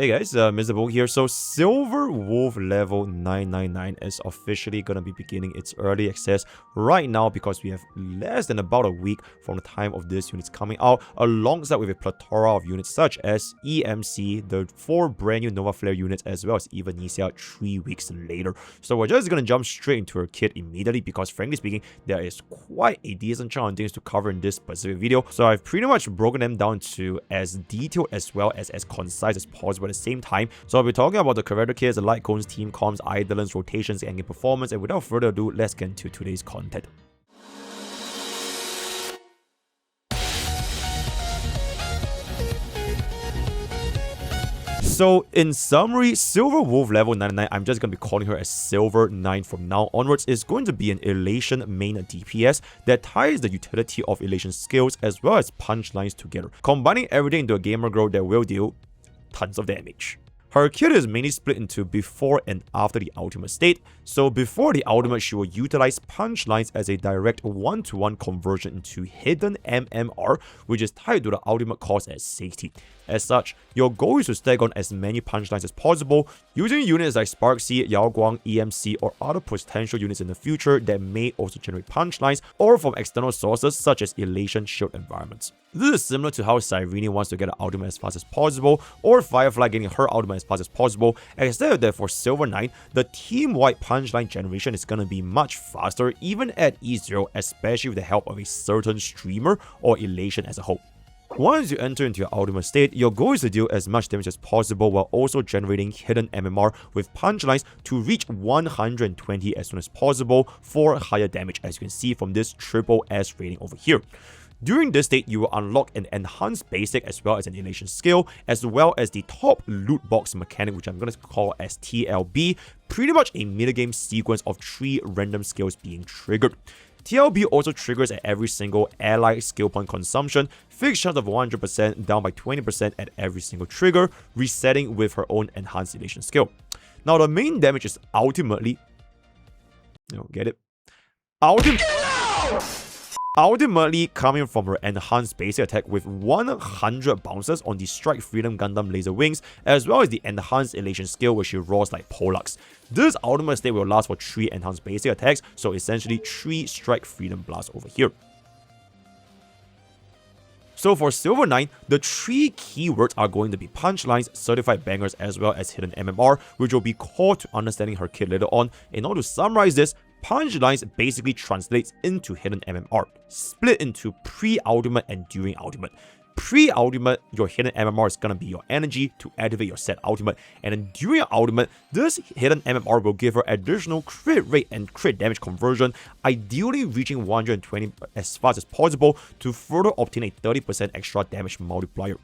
Hey guys, MrPokke here. So Silver Wolf level 999 is officially going to be beginning its early access right now because we have less than about a week from the time of this units coming out, alongside with a plethora of units such as EMC, the 4 brand new Nova Flare units, as well as even Nisia 3 weeks later. So we're just going to jump straight into her kit immediately because frankly speaking, there is quite a decent chunk of things to cover in this specific video. So I've pretty much broken them down to as detailed as well as concise as possible at the same time. So I'll be talking about the character kits, the light cones, team comms, Eidolons, rotations, Endgame Performance, and without further ado, let's get into today's content. So in summary, Silver Wolf level 99, I'm just going to be calling her as Silver 9 from now onwards, is going to be an Elation main DPS that ties the utility of Elation skills as well as punchlines together, combining everything into a gamer girl that will deal tons of damage. Her kit is mainly split into before and after the ultimate state. So before the ultimate, she will utilize punchlines as a direct one-to-one conversion into hidden MMR, which is tied to the ultimate cost as safety. As such, your goal is to stack on as many punchlines as possible, using units like Sparksy, Yaoguang, EMC, or other potential units in the future that may also generate punchlines, or from external sources such as Elation shield environments. This is similar to how Cyrene wants to get her ultimate as fast as possible, or Firefly getting her ultimate as fast as possible, except that for Silver 9, the team-wide punchline generation is going to be much faster even at E0, especially with the help of a certain streamer or Elation as a whole. Once you enter into your ultimate state, your goal is to deal as much damage as possible while also generating hidden MMR with punchlines to reach 120 as soon as possible for higher damage, as you can see from this triple S rating over here. During this state, you will unlock an enhanced basic as well as an elation skill, as well as the top loot box mechanic, which I'm going to call as TLB, pretty much a minigame sequence of 3 random skills being triggered. TLB also triggers at every single ally skill point consumption, fixed chance of 100% down by 20% at every single trigger, resetting with her own enhanced elation skill. Now the main damage is ultimately, get it? Ultimately coming from her enhanced basic attack with 100 bounces on the Strike Freedom Gundam laser wings, as well as the enhanced elation skill where she roars like Pollux. This ultimate state will last for 3 enhanced basic attacks, so essentially 3 Strike Freedom blasts over here. So for Silver 9, the 3 keywords are going to be punchlines, certified bangers, as well as hidden MMR, which will be core to understanding her kit later on. In order to summarize this, punchlines basically translates into hidden MMR, split into pre-ultimate and during ultimate. Pre-ultimate, your hidden MMR is going to be your energy to activate your set ultimate, and then during ultimate, this hidden MMR will give her additional crit rate and crit damage conversion, ideally reaching 120 as fast as possible to further obtain a 30% extra damage multiplier.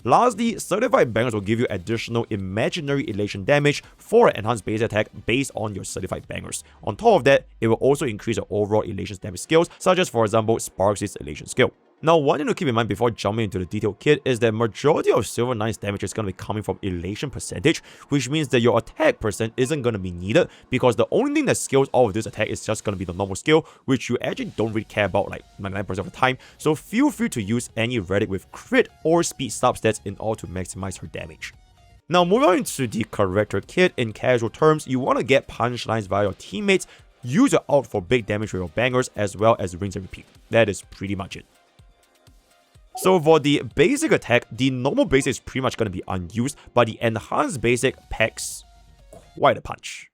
Lastly, certified bangers will give you additional imaginary elation damage for an enhanced base attack based on your certified bangers. On top of that, it will also increase your overall elation damage skills, such as for example Sparks' elation skill. Now, one thing to keep in mind before jumping into the detailed kit is that majority of Silver 9's damage is going to be coming from elation percentage, which means that your attack percent isn't going to be needed because the only thing that scales all of this attack is just going to be the normal skill, which you actually don't really care about like 99% of the time. So feel free to use any relic with crit or speed substats in order to maximize her damage. Now, moving on into the character kit, in casual terms, you want to get punchlines via your teammates, use your ult for big damage with your bangers, as well as rinse and repeat. That is pretty much it. So for the basic attack, the normal basic is pretty much going to be unused, but the enhanced basic packs quite a punch.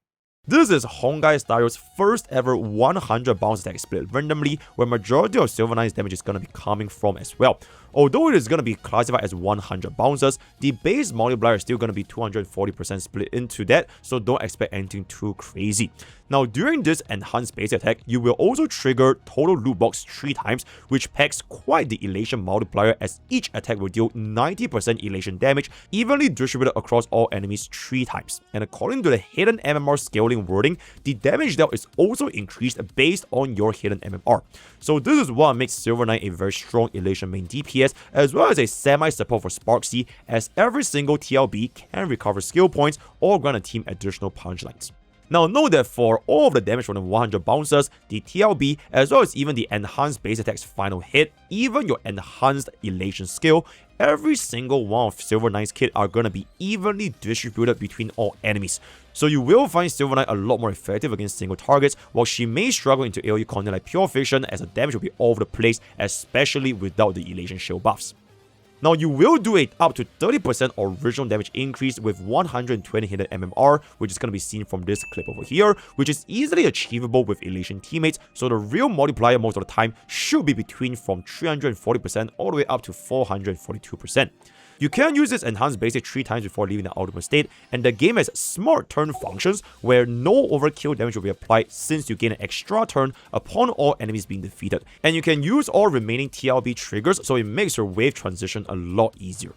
This is Honkai Style's first ever 100 bounce attack split randomly, where majority of Silver 9's damage is going to be coming from as well. Although it is going to be classified as 100 bounces, the base multiplier is still going to be 240% split into that, so don't expect anything too crazy. Now, during this enhanced base attack, you will also trigger total loot box 3 times, which packs quite the elation multiplier, as each attack will deal 90% elation damage, evenly distributed across all enemies 3 times. And according to the hidden MMR scaling wording, the damage dealt is also increased based on your hidden MMR. So this is what makes Silver 9 a very strong elation main DPS, as well as a semi-support for Sparksy, as every single TLB can recover skill points or grant a team additional punchlines. Now note that for all of the damage from the 100 bouncers, the TLB, as well as even the enhanced base attack's final hit, even your enhanced elation skill, every single one of Silver Knight's kit are gonna be evenly distributed between all enemies. So you will find Silver Knight a lot more effective against single targets, while she may struggle into AoE content like Pure Fiction as the damage will be all over the place, especially without the elation shield buffs. Now you will do a up to 30% original damage increase with 120 hidden MMR, which is going to be seen from this clip over here, which is easily achievable with elation teammates, so the real multiplier most of the time should be between from 340% all the way up to 442%. You can use this enhanced basic 3 times before leaving the ultimate state, and the game has smart turn functions where no overkill damage will be applied since you gain an extra turn upon all enemies being defeated. And you can use all remaining TLB triggers, so it makes your wave transition a lot easier.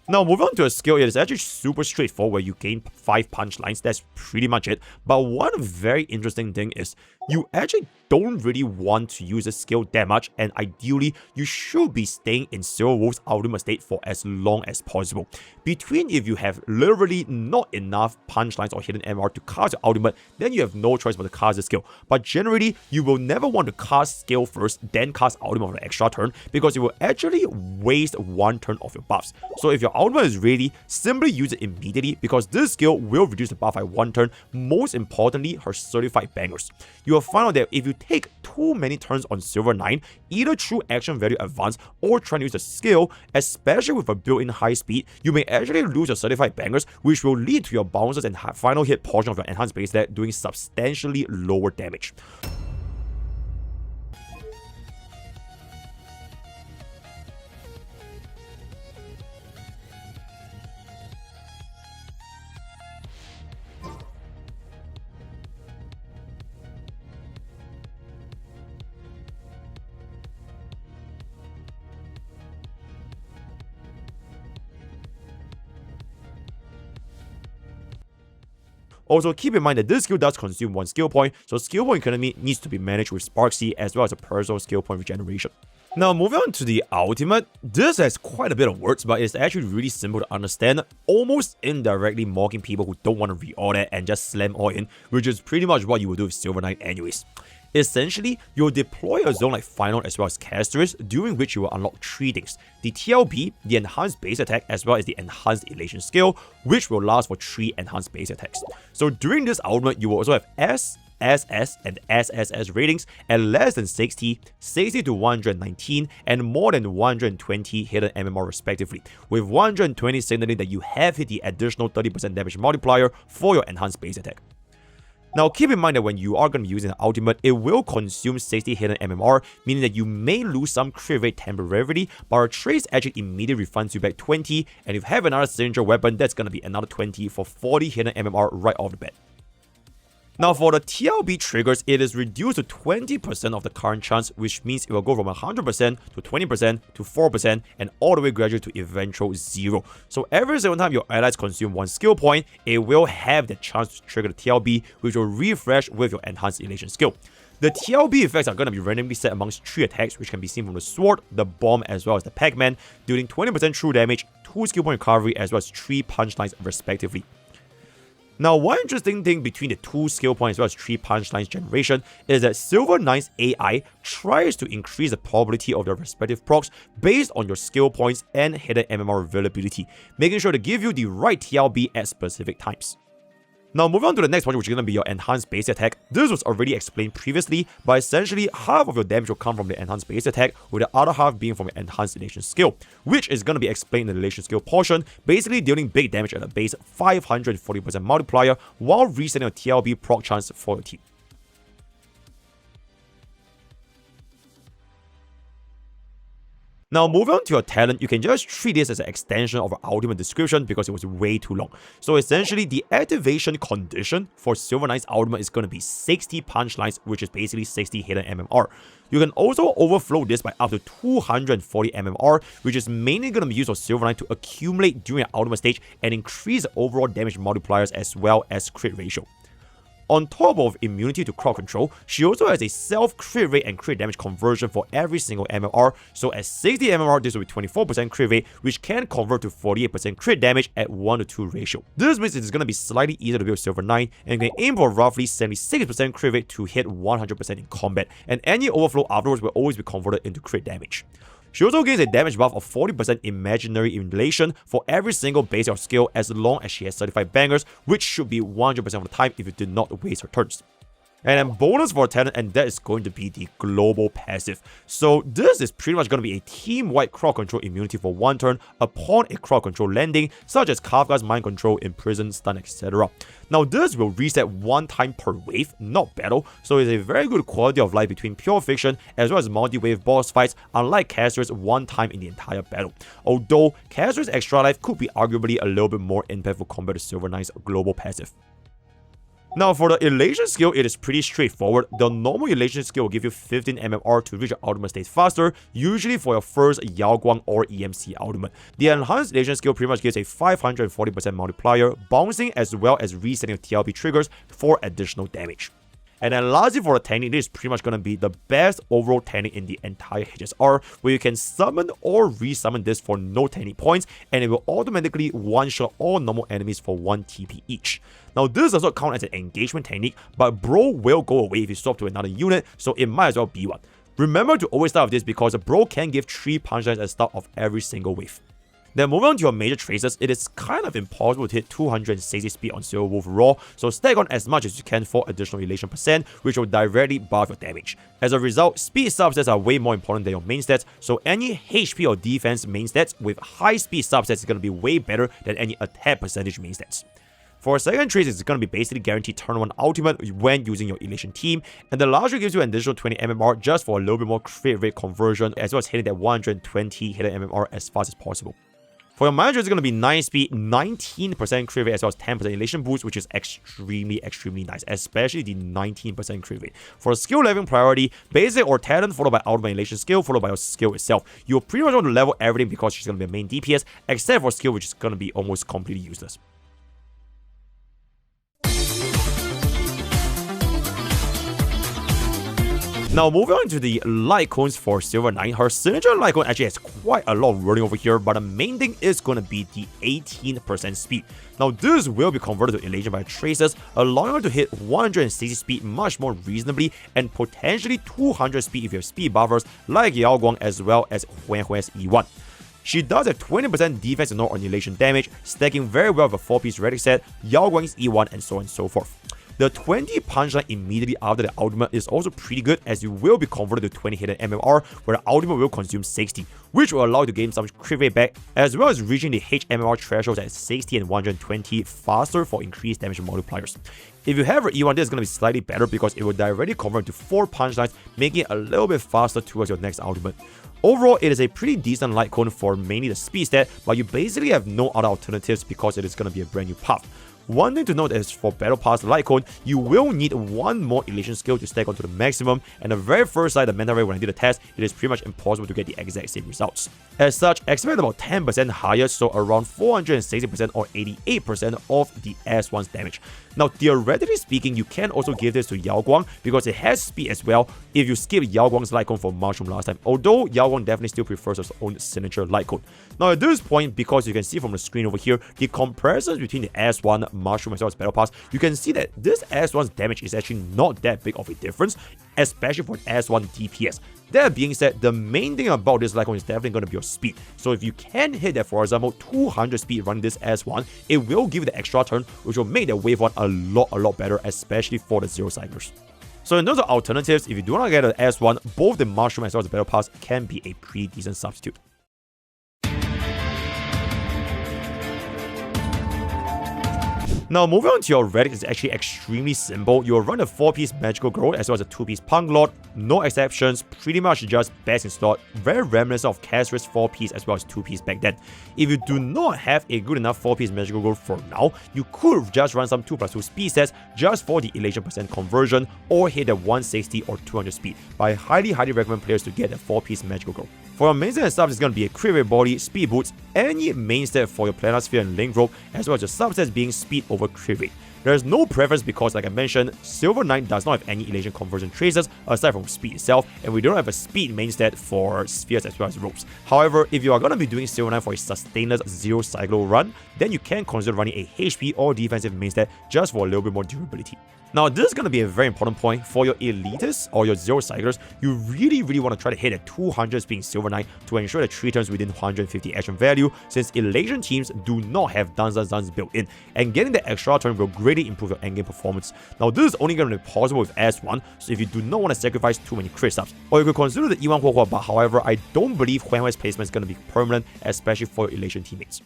Now moving on to a skill, it is actually super straightforward where you gain 5 punch lines, that's pretty much it. But one very interesting thing is, you actually don't really want to use this skill that much, and ideally, you should be staying in Silver Wolf's ultimate state for as long as possible. Between if you have literally not enough punch lines or hidden MR to cast your ultimate, then you have no choice but to cast the skill. But generally, you will never want to cast skill first, then cast ultimate for an extra turn, because it will actually waste 1 turn of your buffs. So if your ultimate is ready, simply use it immediately, because this skill will reduce the buff by 1 turn, most importantly, her certified bangers. You will find out that if you take too many turns on Silver Knight, either through action value advance or trying to use a skill, especially with a built-in high speed, you may actually lose your certified bangers, which will lead to your bouncers and final hit portion of your enhanced base deck doing substantially lower damage. Also, keep in mind that this skill does consume 1 skill point, so skill point economy needs to be managed with Sparksy as well as a personal skill point regeneration. Now, moving on to the ultimate, this has quite a bit of words, but it's actually really simple to understand, almost indirectly mocking people who don't want to read it and just slam all in, which is pretty much what you would do with Silver Knight anyways. Essentially, you'll deploy a zone like Final as well as Castorus, during which you will unlock 3 things: the TLB, the enhanced base attack, as well as the enhanced elation skill, which will last for 3 enhanced base attacks. So during this ultimate, you will also have S, SS, and SSS ratings at less than 60, 60 to 119, and more than 120 hidden MMR respectively, with 120 signaling that you have hit the additional 30% damage multiplier for your enhanced base attack. Now keep in mind that when you are going to be using the ultimate, it will consume 60 hidden MMR, meaning that you may lose some crit rate temporarily, but our trace actually immediately refunds you back 20, and if you have another signature weapon, that's going to be another 20 for 40 hidden MMR right off the bat. Now for the TLB triggers, it is reduced to 20% of the current chance, which means it will go from 100% to 20% to 4% and all the way gradually to eventual 0. So every single time your allies consume 1 skill point, it will have the chance to trigger the TLB, which will refresh with your enhanced elation skill. The TLB effects are going to be randomly set amongst 3 attacks, which can be seen from the sword, the bomb, as well as the Pac-Man, dealing 20% true damage, 2 skill point recovery, as well as 3 punch lines respectively. Now, one interesting thing between the 2 skill points as well as 3 punch lines generation is that Silver Knight's AI tries to increase the probability of their respective procs based on your skill points and hidden MMR availability, making sure to give you the right TLB at specific times. Now moving on to the next one, which is going to be your enhanced base attack. This was already explained previously, but essentially half of your damage will come from the enhanced base attack, with the other half being from your enhanced elation skill, which is going to be explained in the elation skill portion, basically dealing big damage at a base 540% multiplier while resetting a TLB proc chance for your team. Now, moving on to your talent, you can just treat this as an extension of our ultimate description because it was way too long. So essentially, the activation condition for Silver Knight's ultimate is going to be 60 punch lines, which is basically 60 hidden MMR. You can also overflow this by up to 240 MMR, which is mainly going to be used for Silver Knight to accumulate during your ultimate stage and increase the overall damage multipliers as well as crit ratio. On top of immunity to crowd control, she also has a self-crit rate and crit damage conversion for every single MMR, so at 60 MMR this will be 24% crit rate, which can convert to 48% crit damage at 1:2 ratio. This means it's going to be slightly easier to build Silver 9, and you can aim for roughly 76% crit rate to hit 100% in combat, and any overflow afterwards will always be converted into crit damage. She also gains a damage buff of 40% imaginary elation for every single base or skill as long as she has certified bangers, which should be 100% of the time if you did not waste her turns. And then bonus for a talent, and that is going to be the global passive. So this is pretty much going to be a team-wide crowd control immunity for 1 turn upon a crowd control landing, such as Kafka's mind control, imprison, stun, etc. Now this will reset 1 time per wave, not battle, so it's a very good quality of life between pure fiction as well as multi-wave boss fights, unlike Caster's 1 time in the entire battle. Although Caster's extra life could be arguably a little bit more impactful compared to Silver 9's global passive. Now for the elation skill, it is pretty straightforward. The normal elation skill will give you 15 MMR to reach your ultimate state faster, usually for your first Yaoguang or EMC ultimate. The enhanced elation skill pretty much gives a 540% multiplier, bouncing as well as resetting TLP triggers for additional damage. And then lastly for the technique, this is pretty much going to be the best overall technique in the entire HSR, where you can summon or resummon this for no technique points, and it will automatically one-shot all normal enemies for 1 TP each. Now this does not count as an engagement technique, but bro will go away if you swap to another unit, so it might as well be one. Remember to always start with this because bro can give 3 punchlines at the start of every single wave. Then moving on to your major traces, it is kind of impossible to hit 260 speed on Silver Wolf Raw, so stack on as much as you can for additional elation percent, which will directly buff your damage. As a result, speed subsets are way more important than your main stats, so any HP or defense main stats with high speed subsets is going to be way better than any attack percentage main stats. For a second trace, it's going to be basically guaranteed turn 1 ultimate when using your elation team, and the larger gives you an additional 20 MMR just for a little bit more crit rate conversion, as well as hitting that 120 hidden MMR as fast as possible. For your manager, it's going to be 9 speed, 19% crit rate, as well as 10% elation boost, which is extremely nice, especially the 19% crit rate. For a skill leveling priority, basic or talent followed by ultimate elation skill followed by your skill itself. You'll pretty much want to level everything because she's going to be a main DPS, except for skill, which is going to be almost completely useless. Now moving on to the light cones for Silver 9, her signature light cone actually has quite a lot of running over here, but the main thing is going to be the 18% speed. Now this will be converted to elation by traces, allowing her to hit 160 speed much more reasonably, and potentially 200 speed if you have speed buffers like Yaoguang as well as Huanhuan's E1. She does have 20% defense and no annihilation damage, stacking very well with a 4-piece Relic set, Yaoguang's E1, and so on and so forth. The 20 punchline immediately after the ultimate is also pretty good, as you will be converted to 20 hidden MMR, where the ultimate will consume 60, which will allow you to gain some crit rate back, as well as reaching the HMMR thresholds at 60 and 120 faster for increased damage multipliers. If you have her E1, this is going to be slightly better because it will directly convert to 4 punchlines, making it a little bit faster towards your next ultimate. Overall, it is a pretty decent light cone for mainly the speed stat, but you basically have no other alternatives because it is going to be a brand new path. One thing to note is for Battle Pass Light Cone, you will need 1 more elation skill to stack onto the maximum, and the very first side, the Manta Ray, when I did the test, it is pretty much impossible to get the exact same results. As such, expect about 10% higher, so around 460% or 88% of the S1's damage. Now, theoretically speaking, you can also give this to Yaoguang because it has speed as well if you skip Yaoguang's Light Cone for Mushroom last time, although Yaoguang definitely still prefers his own signature Light Cone. Now, at this point, because you can see from the screen over here, the comparisons between the S1, Mushroom as well as Battle Pass, you can see that this S1's damage is actually not that big of a difference, especially for an S1 DPS. That being said, the main thing about this Light Cone is definitely going to be your speed. So if you can hit that, for example, 200 speed running this S1, it will give you the extra turn, which will make the wave 1 a lot better, especially for the Zero Cyclers. So in terms of alternatives, if you do not get an S1, both the Mushroom as well as the Battle Pass can be a pretty decent substitute. Now moving on to your Relics is actually extremely simple. You'll run a 4-piece Magical Growth as well as a 2-piece Punk Lord, no exceptions, pretty much just best in slot, very reminiscent of Caster's 4-piece as well as 2-piece back then. If you do not have a good enough 4-piece Magical Growth for now, you could just run some 2+2 speed sets just for the elation percent conversion or hit the 160 or 200 speed, but I highly recommend players to get a 4-piece Magical Growth. For your main set and stuff, it's going to be a crit rate body, speed boots, any main stat for your planar sphere and link rope, as well as your subsets being speed over crit rate. There's no preference because, like I mentioned, Silver 9 does not have any elation conversion traces aside from speed itself, and we don't have a speed main stat for spheres as well as ropes. However, if you are going to be doing Silver 9 for a sustainless 0 cycle run, then you can consider running a HP or defensive main stat just for a little bit more durability. Now, this is going to be a very important point for your elitists or your 0 cyclers. You really want to try to hit a 200 speed in Silver 9 to ensure that 3 turns within 150 action value, since elation teams do not have Duns built in, and getting the extra turn will greatly improve your endgame performance. Now, this is only going to be possible with S1, so if you do not want to sacrifice too many crit subs, or you could consider the E1 Huohuo, but however, I don't believe Huanhui's placement is going to be permanent, especially for your elation teammates.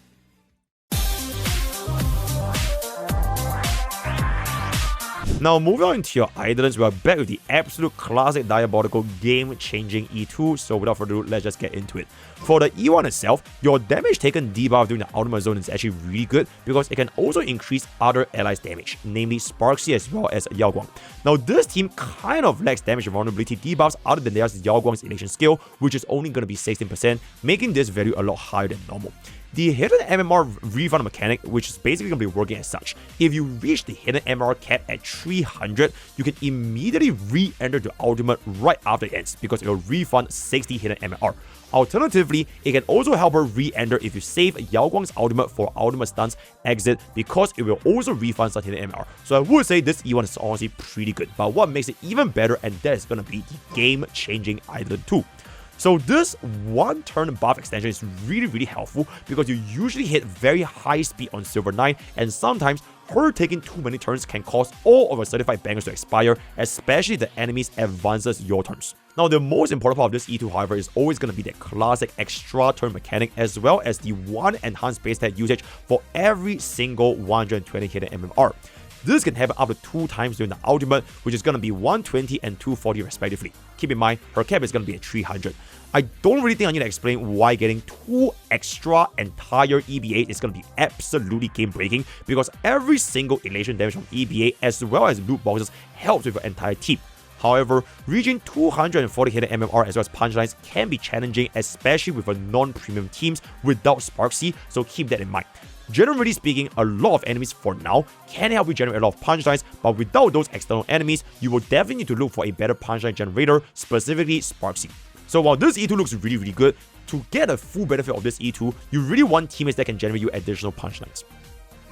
Now, moving on to your Eidolons, we are back with the absolute classic diabolical game-changing E2, so without further ado, let's just get into it. For the E1 itself, your damage taken debuff during the ultimate zone is actually really good because it can also increase other allies' damage, namely Sparksy as well as Yao Guang. Now, this team kind of lacks damage and vulnerability debuffs other than there's Yao Guang's elation skill, which is only going to be 16%, making this value a lot higher than normal. The hidden MMR refund mechanic, which is basically going to be working as such. If you reach the hidden MMR cap at 300, you can immediately re-enter the ultimate right after it ends because it will refund 60 hidden MMR. Alternatively, it can also help her re-enter if you save Yao Guang's ultimate for ultimate stunts exit because it will also refund some hidden MMR. So I would say this E1 is honestly pretty good, but what makes it even better, and that is going to be the game-changing Eidolon 2. So this 1 turn buff extension is really helpful because you usually hit very high speed on Silver 9, and sometimes her taking too many turns can cause all of your certified bangers to expire, especially if the enemies advances your turns. Now, the most important part of this E2, however, is always going to be the classic extra turn mechanic, as well as the 1 enhanced base stat usage for every single 120 hidden MMR. This can happen up to 2 times during the ultimate, which is going to be 120 and 240 respectively. Keep in mind, her cap is going to be at 300. I don't really think I need to explain why getting 2 extra entire EBA is going to be absolutely game-breaking, because every single elation damage from EBA as well as loot boxes helps with your entire team. However, reaching 240 hidden MMR as well as punchlines can be challenging, especially with a non-premium teams without Sparksy, so keep that in mind. Generally speaking, a lot of enemies for now can help you generate a lot of punchlines, but without those external enemies, you will definitely need to look for a better punchline generator, specifically Sparksy. So while this E2 looks really good, to get a full benefit of this E2, you really want teammates that can generate you additional punchlines.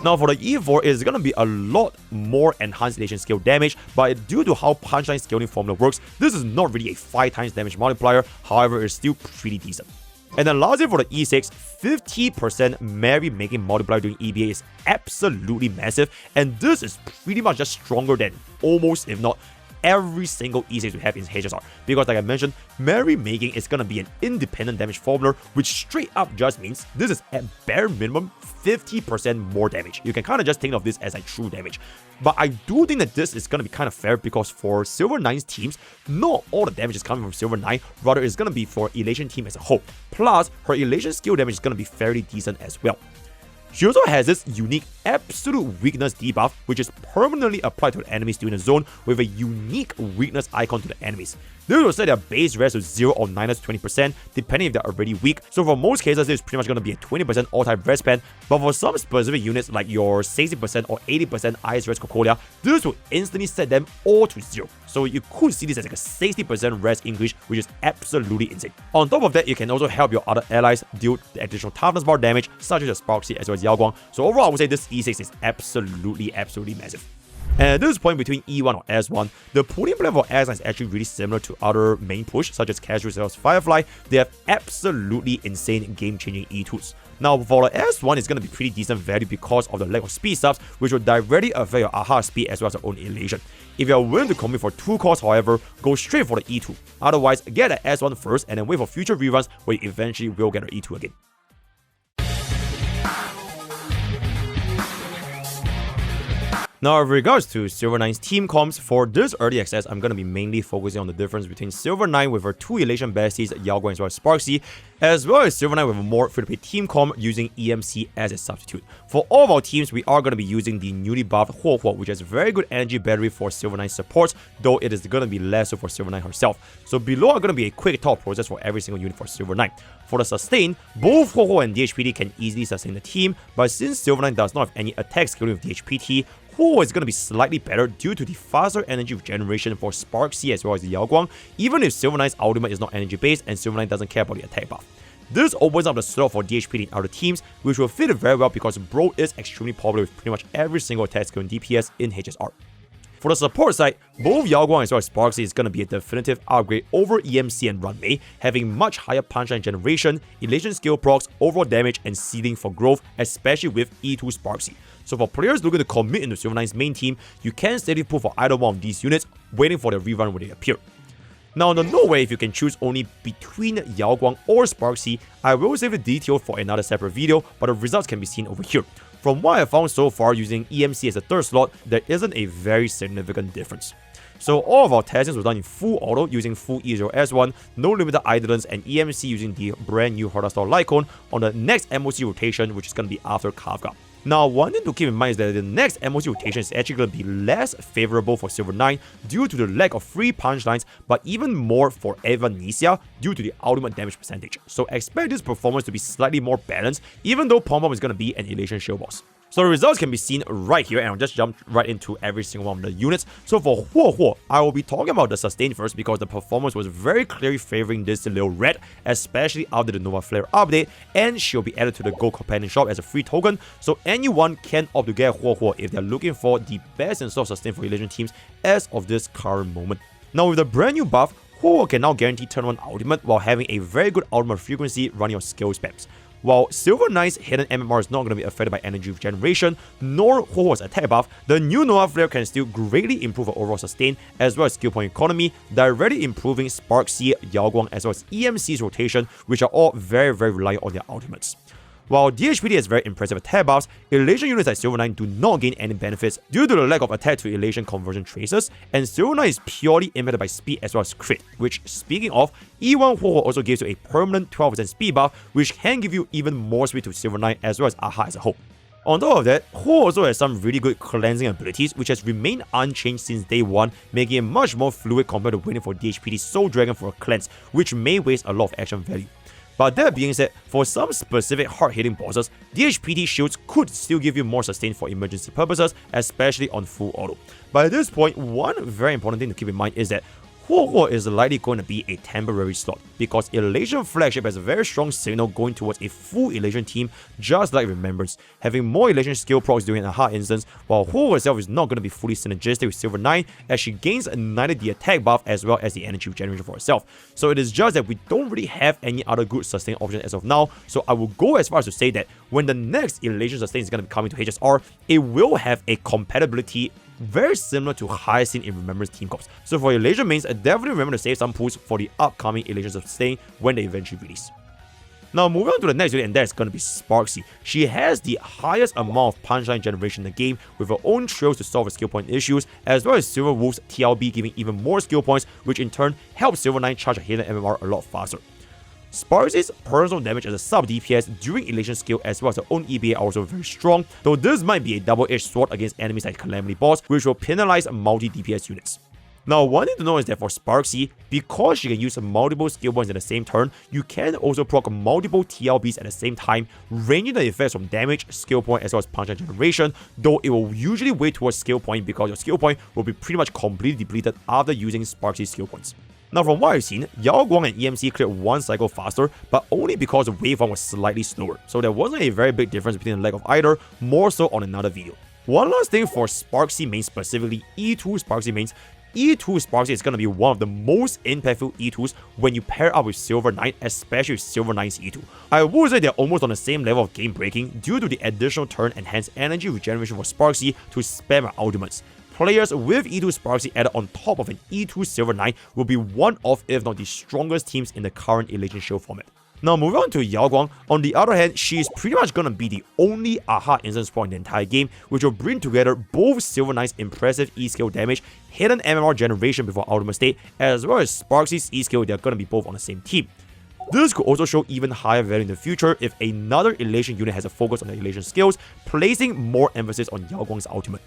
Now for the E4, it's going to be a lot more enhanced elation skill damage, but due to how punchline scaling formula works, this is not really a 5 times damage multiplier, however it's still pretty decent. And then lastly for the E6, 50% Mary making multiplier during EBA is absolutely massive, and this is pretty much just stronger than almost, if not every single E6 we have in HSR, because like I mentioned, Mary making is gonna be an independent damage formula, which straight up just means this is at bare minimum 50% more damage. You can kind of just think of this as like true damage. But I do think that this is gonna be kind of fair because for Silver 9's teams, not all the damage is coming from Silver 9, rather it's gonna be for Elation team as a whole. Plus, her Elation skill damage is gonna be fairly decent as well. She also has this unique absolute weakness debuff, which is permanently applied to the enemies during the zone with a unique weakness icon to the enemies. This will set their base res to 0 or minus 20%, depending if they're already weak. So for most cases, this is pretty much going to be a 20% all-type res span, but for some specific units like your 60% or 80% IS res Cocolia, this will instantly set them all to 0. So you could see this as like a 60% res increase, which is absolutely insane. On top of that, it can also help your other allies deal the additional toughness bar damage, such as Sparksy as well as Yao Guang. So overall, I would say this E6 is absolutely massive. And at this point between E1 or S1, the pulling plan for S9 is actually really similar to other main push, such as Casual as well as Firefly. They have absolutely insane game-changing E2s. Now for the S1, it's going to be pretty decent value because of the lack of speed subs, which will directly affect your AHA speed as well as your own elation. If you are willing to commit for 2 cores, however, go straight for the E2. Otherwise, get the S1 first and then wait for future reruns where you eventually will get an E2 again. Now, with regards to Silver 9's team comps, for this early access, I'm going to be mainly focusing on the difference between Silver 9 with her 2 elation besties, Yao Guang as well as Sparksy, as well as Silver 9 with a more free-to-play team comp using EMC as a substitute. For all of our teams, we are going to be using the newly buffed Huohuo, which has very good energy battery for Silver 9 supports, though it is going to be less so for Silver 9 herself. So below are going to be a quick talk process for every single unit for Silver 9. For the sustain, both Huohuo and DHPT can easily sustain the team, but since Silver Knight does not have any attack scaling with DHPT, Huohuo is going to be slightly better due to the faster energy regeneration for Sparksy as well as Yao Guang, even if Silver Knight's ultimate is not energy based and Silver Knight doesn't care about the attack buff. This opens up the slot for DHPT in other teams, which will fit very well because Bro is extremely popular with pretty much every single attack skill in DPS in HSR. For the support side, both Yao Guang as well as Sparksy is going to be a definitive upgrade over EMC and Runmei, having much higher punchline generation, elation skill procs, overall damage, and ceiling for growth, especially with E2 Sparksy. So for players looking to commit into Silver Knight's main team, you can steadily pull for either one of these units, waiting for their rerun when they appear. Now, on the note where if you can choose only between Yao Guang or Sparksy, I will save the detail for another separate video, but the results can be seen over here. From what I found so far using EMC as a third slot, there isn't a very significant difference. So all of our testings were done in full auto using full E0S1, no limited Eidolons, and EMC using the brand new Hardstyle Lycon on the next MOC rotation, which is going to be after Kafka. Now, one thing to keep in mind is that the next MOC rotation is actually going to be less favorable for Silver Knight due to the lack of free punchlines, but even more for Evanesia due to the ultimate damage percentage. So expect this performance to be slightly more balanced, even though Pom Pom is going to be an Elation Shield boss. So the results can be seen right here, and I'll just jump right into every single one of the units. So for Huohuo, I will be talking about the sustain first because the performance was very clearly favoring this little red, especially after the Nova Flare update, and she'll be added to the Gold Companion shop as a free token, so anyone can opt to get Huohuo if they're looking for the best in store sustain for Elation teams as of this current moment. Now with the brand new buff, Huohuo can now guarantee turn 1 ultimate while having a very good ultimate frequency running your skill spams. While Silver Knight's hidden MMR is not going to be affected by energy regeneration, nor Huohuo's attack buff, the new Nova Flare can still greatly improve her overall sustain as well as skill point economy, directly improving Sparksy, Yao Guang as well as EMC's rotation, which are all very reliant on their ultimates. While DHPT has very impressive attack buffs, Elation units like Silver Knight do not gain any benefits due to the lack of attack to Elation conversion traces, and Silver Knight is purely impacted by speed as well as crit, which, speaking of, E1 Huohuo also gives you a permanent 12% speed buff, which can give you even more speed to Silver Knight as well as Aha as a whole. On top of that, Huohuo also has some really good cleansing abilities, which has remained unchanged since day 1, making it much more fluid compared to waiting for DHPT's Soul Dragon for a cleanse, which may waste a lot of action value. But that being said, for some specific hard-hitting bosses, DHPT shields could still give you more sustain for emergency purposes, especially on full auto. But at this point, one very important thing to keep in mind is that Huohuo is likely going to be a temporary slot, because Elation Flagship has a very strong signal going towards a full Elation team, just like Remembrance, having more Elation skill procs during a hard instance, while Huohuo herself is not going to be fully synergistic with Silver Knight, as she gains neither the attack buff as well as the energy regeneration for herself. So it is just that we don't really have any other good sustain option as of now, so I will go as far as to say that when the next Elation sustain is going to be coming to HSR, it will have a compatibility very similar to Hyacinth in Remembrance team corps. So for Elation mains, definitely remember to save some pools for the upcoming Elation sustain when they eventually release. Now moving on to the next unit, and that is going to be Sparksy. She has the highest amount of punchline generation in the game, with her own trails to solve her skill point issues, as well as Silver Wolf's TLB giving even more skill points, which in turn helps Silver Knight charge her hidden MMR a lot faster. Sparksy's personal damage as a sub DPS during Elation skill as well as her own EBA are also very strong, though this might be a double-edged sword against enemies like Calamity Boss, which will penalize multi-DPS units. Now, one thing to know is that for Sparksy, because she can use multiple skill points in the same turn, you can also proc multiple TLBs at the same time, ranging the effects from damage, skill point, as well as punch generation, though it will usually weigh towards skill point because your skill point will be pretty much completely depleted after using Sparksy's skill points. Now from what I've seen, Yao Guang and EMC cleared one cycle faster, but only because the wave 1 was slightly slower, so there wasn't a very big difference between the leg of either, more so on another video. One last thing for Sparksy mains, specifically E2 Sparksy mains, E2 Sparksy is going to be one of the most impactful E2s when you pair up with Silver Knight, especially with Silver Knight's E2. I would say they're almost on the same level of game breaking due to the additional turn and hence energy regeneration for Sparksy to spam her ultimates. Players with E2 Sparksy added on top of an E2 Silver Knight will be one of, if not the strongest teams in the current Elation Shield format. Now moving on to Yao Guang, on the other hand, she is pretty much gonna be the only Aha instance point in the entire game, which will bring together both Silver Knight's impressive E-skill damage, hidden MMR generation before ultimate state, as well as Sparksy's E-skill. They're gonna be both on the same team. This could also show even higher value in the future if another Elation unit has a focus on the Elation skills, placing more emphasis on Yao Guang's ultimate.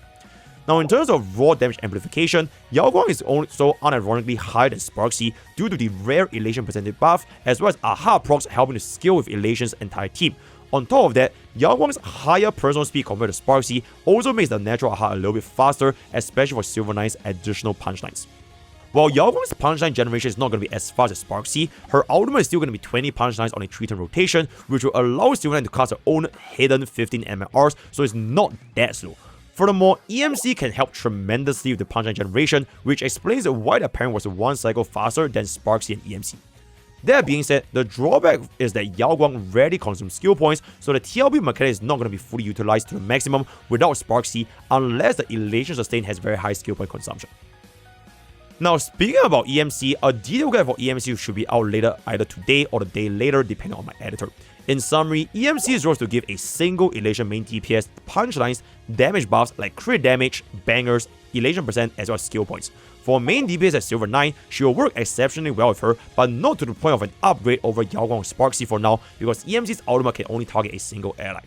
Now, in terms of raw damage amplification, Yao Guang is also unironically higher than Sparksy due to the rare Elation percentage buff, as well as AHA procs helping to scale with Elation's entire team. On top of that, Yao Guang's higher personal speed compared to Sparksy also makes the natural AHA a little bit faster, especially for Silver Knight's additional punchlines. While Yao Guang's punchline generation is not going to be as fast as Sparksy, her ultimate is still going to be 20 punchlines on a 3-turn rotation, which will allow Silver Knight to cast her own hidden 15 MMRs, so it's not that slow. Furthermore, EMC can help tremendously with the punchline generation, which explains why the pairing was 1 cycle faster than Sparksy and EMC. That being said, the drawback is that Yao Guang rarely consumes skill points, so the TLB mechanic is not going to be fully utilized to the maximum without Sparksy unless the Elation Sustain has very high skill point consumption. Now, speaking about EMC, a detailed guide for EMC should be out later either today or the day later depending on my editor. In summary, EMC's role is to give a single Elation main DPS punchlines, damage buffs like crit damage, bangers, Elation percent, as well as skill points. For main DPS at Silver 9, she will work exceptionally well with her, but not to the point of an upgrade over Yao Guang or Sparksy for now, because EMC's ultimate can only target a single ally.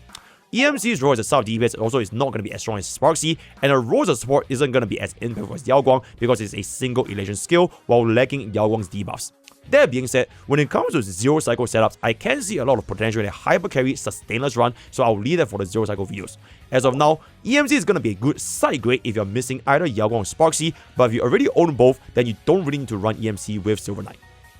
EMC's role as a sub DPS also is not going to be as strong as Sparksy, and her role as a support isn't going to be as impactful as Yao Guang because it's a single Elation skill while lacking Yao Guang's debuffs. That being said, when it comes to 0 cycle setups, I can see a lot of potential in a hyper carry sustainless run, so I'll leave that for the 0 cycle videos. As of now, EMC is going to be a good side grade if you're missing either Yao Guang or Sparksy, but if you already own both, then you don't really need to run EMC with Silver Knight.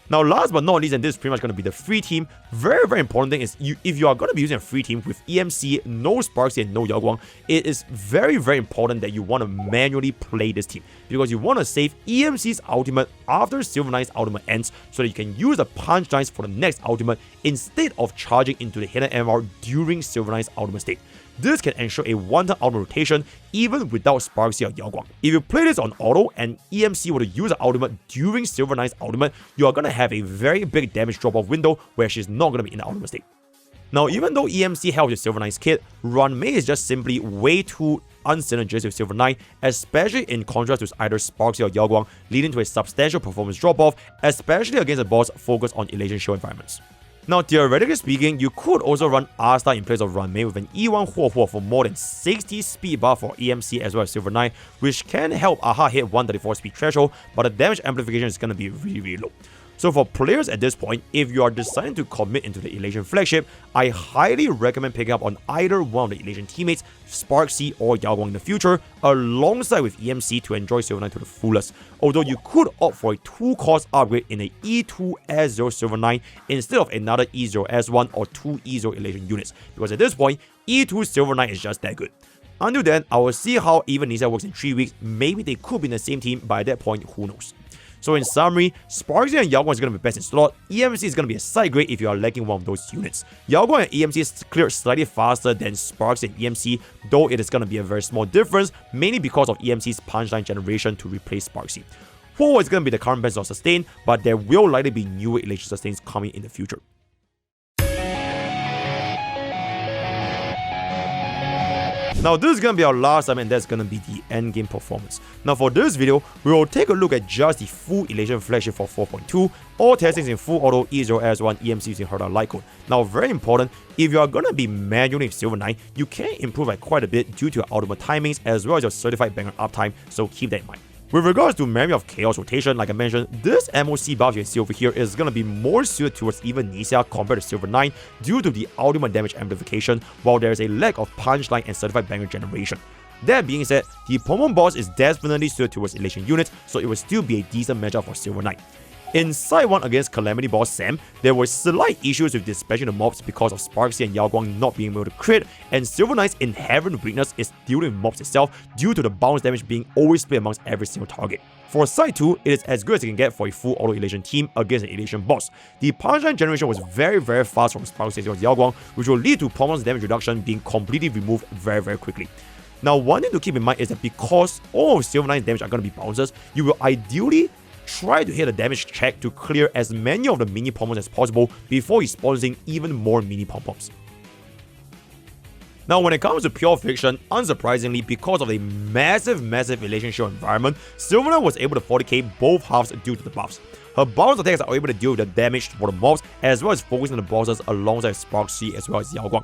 Now, last but not least, and this is pretty much going to be the free team, very important thing is if you are going to be using a free team with EMC, no Sparksy and no Yao Guang, it is very important that you want to manually play this team, because you want to save EMC's ultimate after Silver Knight's ultimate ends so that you can use the punchlines for the next ultimate instead of charging into the hidden MR during Silver Knight's ultimate state. This can ensure a one-turn ultimate rotation even without Sparksy or Yao Guang. If you play this on auto and EMC were to use the ultimate during Silver Knight's ultimate, you are going to have a very big damage drop-off window where she's not going to be in the ultimate state. Now, even though EMC helps with Silver Knight's kit, Run Mei is just simply way too unsynergistic with Silver Knight, especially in contrast to either Sparksy or Yao Guang, leading to a substantial performance drop-off, especially against a boss focused on Elation show environments. Now, theoretically speaking, you could also run R-Star in place of Run Mei with an E1 Huo for more than 60 speed buff for EMC as well as Silver Knight, which can help AHA hit 134 speed threshold, but the damage amplification is going to be really low. So for players at this point, if you are deciding to commit into the Elation flagship, I highly recommend picking up on either one of the Elation teammates, Sparksy or Yao Guang in the future, alongside with EMC to enjoy Silver Knight to the fullest. Although you could opt for a 2-cost upgrade in a E2S0 Silver Knight instead of another E0S1 or 2 E0 Elation units, because at this point, E2 Silver Knight is just that good. Until then, I will see how even Nisa works in 3 weeks. Maybe they could be in the same team, by that point, who knows. So in summary, Sparksy and Yao Guang is going to be best in slot, EMC is going to be a side grade if you are lacking one of those units. Yao Guang and EMC is cleared slightly faster than Sparksy and EMC, though it is going to be a very small difference, mainly because of EMC's punchline generation to replace Sparksy. Huo is going to be the current best of sustain, but there will likely be newer Elation sustains coming in the future. Now, this is going to be our last time, and that's going to be the Endgame Performance. Now, for this video, we will take a look at just the full Elation flagship for 4.2, all testings in full auto, E0S1, EMC using Herda light code. Now, very important, if you are going to be manually with Silver Knight, you can improve by quite a bit due to your ultimate timings as well as your certified banger uptime, so keep that in mind. With regards to Memory of Chaos rotation, like I mentioned, this MOC buff you can see over here is going to be more suited towards even Nisia compared to Silver Knight due to the ultimate damage amplification, while there is a lack of punchline and certified banger generation. That being said, the Pomon boss is definitely suited towards Elation units, so it will still be a decent matchup for Silver Knight. In Side 1 against Calamity Boss Sam, there were slight issues with dispatching the mobs because of Sparksy and Yao Guang not being able to crit, and Silver Knight's inherent weakness is dealing with mobs itself due to the bounce damage being always split amongst every single target. For Side 2, it is as good as you can get for a full auto Elation team against an Elation boss. The punchline generation was very fast from Sparksy as well as Yao Guang, which will lead to Pomon's damage reduction being completely removed very quickly. Now, one thing to keep in mind is that because all of Silver Knight's damage are going to be bounces, you will ideally try to hit a damage check to clear as many of the mini Pommons as possible before exposing even more mini Pom-Poms. Now, when it comes to pure fiction, unsurprisingly, because of a massive Elation show environment, Silver Knight was able to 40k both halves due to the buffs. Her bounce attacks are able to deal with the damage for the mobs as well as focusing on the bosses alongside Sparksy as well as Yao Guang.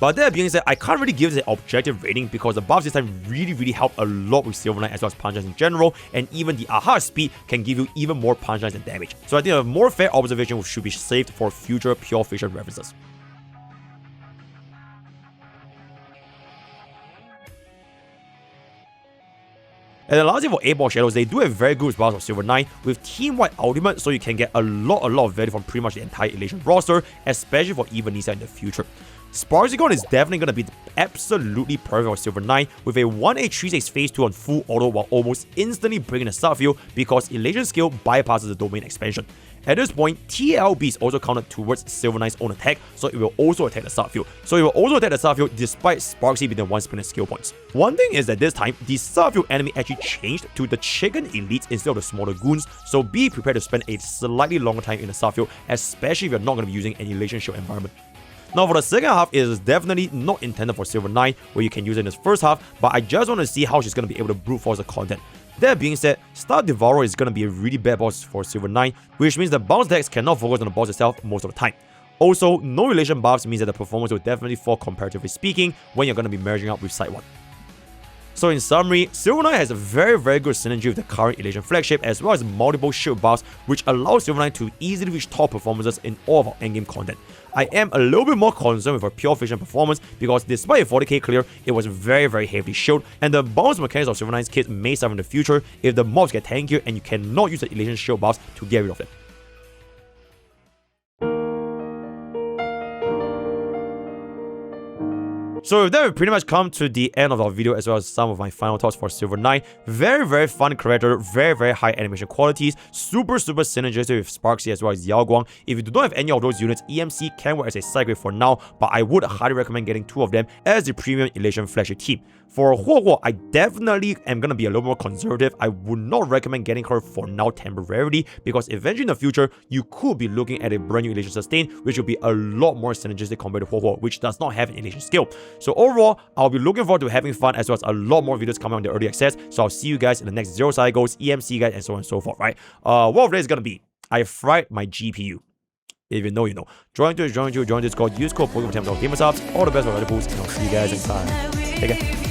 But that being said, I can't really give this an objective rating because the buffs this time really help a lot with Silver Knight as well as punchlines in general, and even the aha speed can give you even more punchlines and damage. So I think a more fair observation should be saved for future pure fiction references. And then lastly for 8-Ball Shadows, they do have very good response for Silver Knight with team-wide ultimate, so you can get a lot of value from pretty much the entire Elation roster, especially for even Nisa in the future. Sparksygon is definitely going to be absolutely perfect for Silver Knight with a 1-8-3-6 phase 2 on full auto while almost instantly breaking the subfield because Elation skill bypasses the domain expansion. At this point, TLB is also counted towards Silver Knight's own attack, so it will also attack the subfield. So it will also attack the subfield despite Sparksy being the one spinning skill points. One thing is that this time, the subfield enemy actually changed to the chicken elites instead of the smaller goons, so be prepared to spend a slightly longer time in the subfield, especially if you're not going to be using an Elation shield environment. Now for the second half, it is definitely not intended for Silver Knight, where you can use it in this first half, but I just want to see how she's going to be able to brute force the content. That being said, Star Devourer is going to be a really bad boss for Silver Knight, which means the bounce attacks cannot focus on the boss itself most of the time. Also, no relation buffs means that the performance will definitely fall comparatively speaking when you're going to be merging up with Side 1. So in summary, Silver Knight has a very good synergy with the current Elation flagship as well as multiple shield buffs which allows Silver Knight to easily reach top performances in all of our endgame content. I am a little bit more concerned with her pure fiction performance because despite a 40k clear, it was very heavily shield, and the bounce mechanics of Silver Knight's kit may suffer in the future if the mobs get tankier and you cannot use the Elation shield buffs to get rid of them. So with that, we've pretty much come to the end of our video as well as some of my final thoughts for Silver Knight. Very fun character, very high animation qualities, super synergistic with Sparksy as well as Yao Guang. If you do not have any of those units, EMC can work as a side grade for now, but I would highly recommend getting 2 of them as the premium Elation flagship team. For Huo Huo, I definitely am going to be a little more conservative. I would not recommend getting her for now temporarily because eventually in the future, you could be looking at a brand new Elation sustain, which will be a lot more synergistic compared to Huo Huo, which does not have an Elation skill. So overall, I'll be looking forward to having fun as well as a lot more videos coming on the early access. So I'll see you guys in the next Zero Cycles, EMC guide, and so on and so forth, right? What of that is going to be, I fried my GPU. If you know, you know. Join Discord, use code POKE10 for GamerSubs. All the best for other boosts, and I'll see you guys next time. Take care.